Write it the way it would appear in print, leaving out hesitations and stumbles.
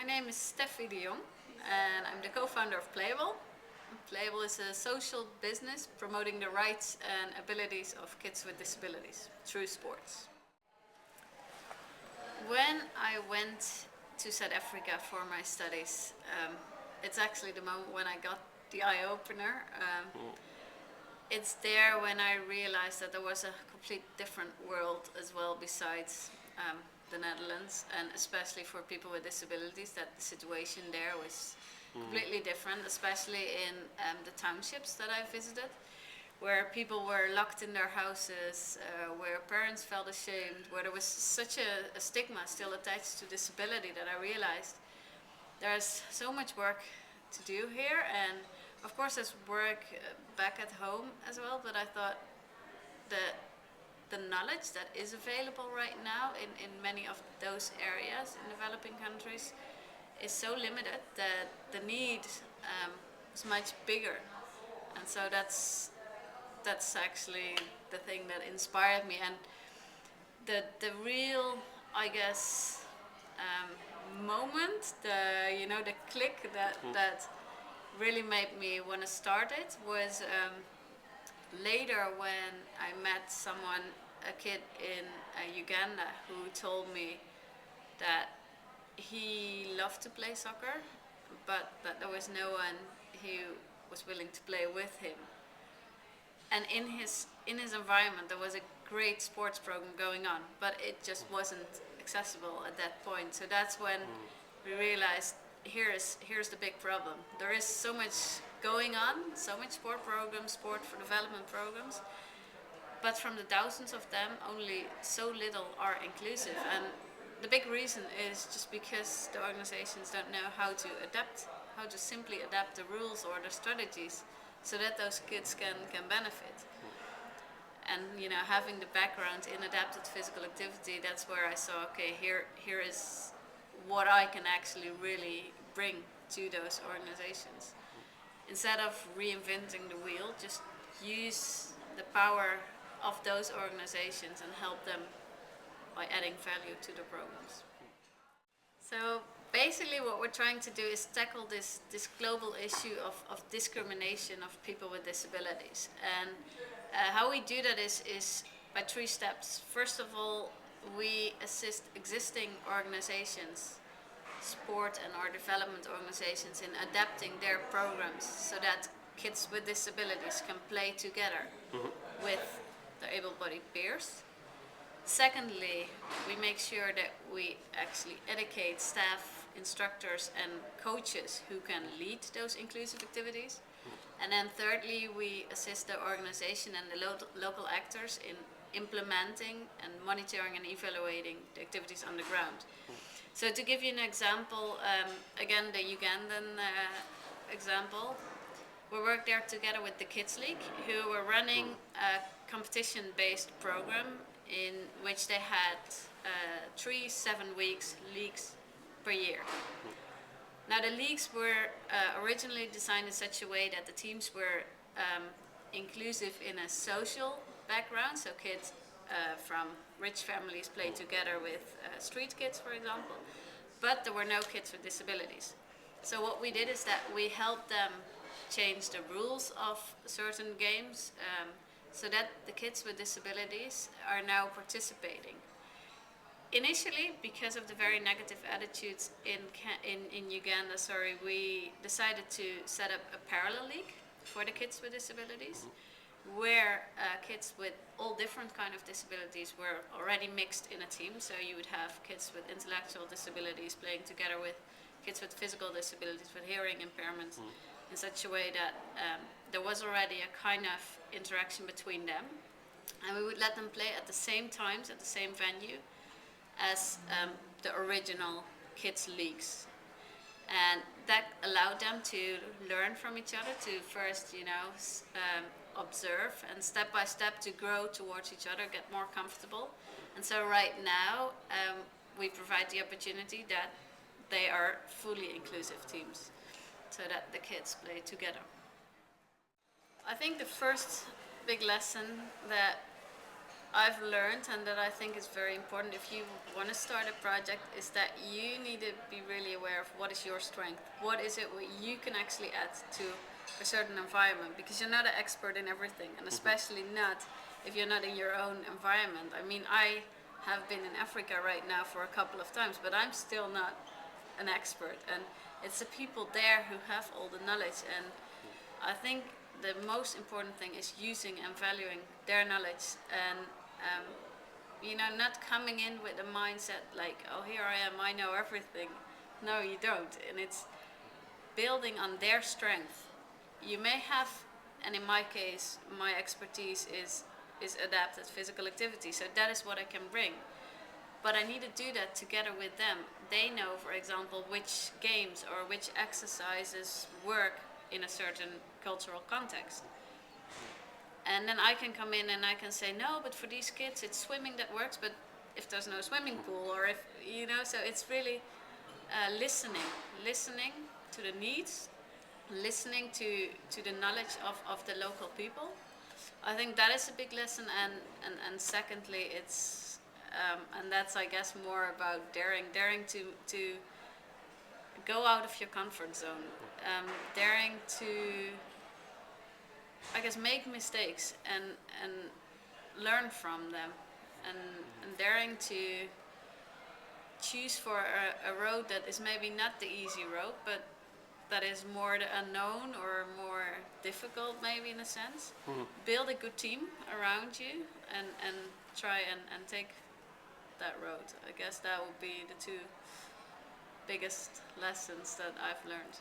My name is Steffi de Jong and I'm the co-founder of Playable. Playable is a social business promoting the rights and abilities of kids with disabilities through sports. When I went to South Africa for my studies, it's actually the moment when I got the eye-opener. It's there when I realized that there was a complete different world as well besides the Netherlands, and especially for people with disabilities, that the situation there was completely different, especially in the townships that I visited, where people were locked in their houses, where parents felt ashamed, where there was such a stigma still attached to disability that I realized there's so much work to do here, and of course there's work back at home as well, but I thought that the knowledge that is available right now in many of those areas in developing countries is so limited that the need is much bigger. And so that's actually the thing that inspired me, and the real, I guess, moment, the click that really made me want to start it was later when I met someone, a kid in Uganda, who told me that he loved to play soccer, but that there was no one who was willing to play with him. And in his environment there was a great sports program going on, but it just wasn't accessible at that point. So that's when we realized here's the big problem. There is so much going on, so much sport programs, sport for development programs, but from the thousands of them, only so little are inclusive. And the big reason is just because the organizations don't know how to simply adapt the rules or the strategies so that those kids can benefit. And having the background in adapted physical activity, that's where I saw, okay, here is what I can actually really bring to those organizations. Instead of reinventing the wheel, just use the power of those organizations and help them by adding value to the programs. So basically what we're trying to do is tackle this global issue of discrimination of people with disabilities. And how we do that is by 3 steps. First of all, we assist existing organizations, sport and or development organizations, in adapting their programs so that kids with disabilities can play together with their able-bodied peers. Secondly, we make sure that we actually educate staff, instructors and coaches who can lead those inclusive activities. And then thirdly, we assist the organization and the local actors in implementing and monitoring and evaluating the activities on the ground. So to give you an example, again the Ugandan example, we worked there together with the Kids League, who were running a competition-based program in which they had 3 7-week leagues per year. Now the leagues were originally designed in such a way that the teams were inclusive in a social background, so kids from rich families played together with street kids, for example, but there were no kids with disabilities. So what we did is that we helped them change the rules of certain games so that the kids with disabilities are now participating. Initially, because of the very negative attitudes in Uganda, we decided to set up a parallel league for the kids with disabilities, where kids with all different kind of disabilities were already mixed in a team. So you would have kids with intellectual disabilities playing together with kids with physical disabilities, with hearing impairments, in such a way that there was already a kind of interaction between them. And we would let them play at the same times, at the same venue, as the original kids leagues. And that allowed them to learn from each other, to first, observe, and step by step to grow towards each other, get more comfortable. And so right now, we provide the opportunity that they are fully inclusive teams, so that the kids play together. I think the first big lesson that I've learned, and that I think is very important if you want to start a project, is that you need to be really aware of what is your strength. What is it what you can actually add to a certain environment? Because you're not an expert in everything, and especially not if you're not in your own environment. I mean, I have been in Africa right now for a couple of times, but I'm still not an expert. And it's the people there who have all the knowledge. And I think the most important thing is using and valuing their knowledge, and um, not coming in with a mindset like, oh, here I am, I know everything. No, you don't. And it's building on their strength. You may have, and in my case, my expertise is adapted physical activity, so that is what I can bring. But I need to do that together with them. They know, for example, which games or which exercises work in a certain cultural context. And then I can come in and I can say, no, but for these kids it's swimming that works, but if there's no swimming pool, or if, so it's really listening to the needs, listening to the knowledge of the local people. I think that is a big lesson, and secondly, it's, and that's, I guess, more about daring to go out of your comfort zone, daring to, I guess, make mistakes and learn from them, and daring to choose for a road that is maybe not the easy road, but that is more the unknown or more difficult, maybe, in a sense. Build a good team around you, and try and take that road. I guess that would be the two biggest lessons that I've learned.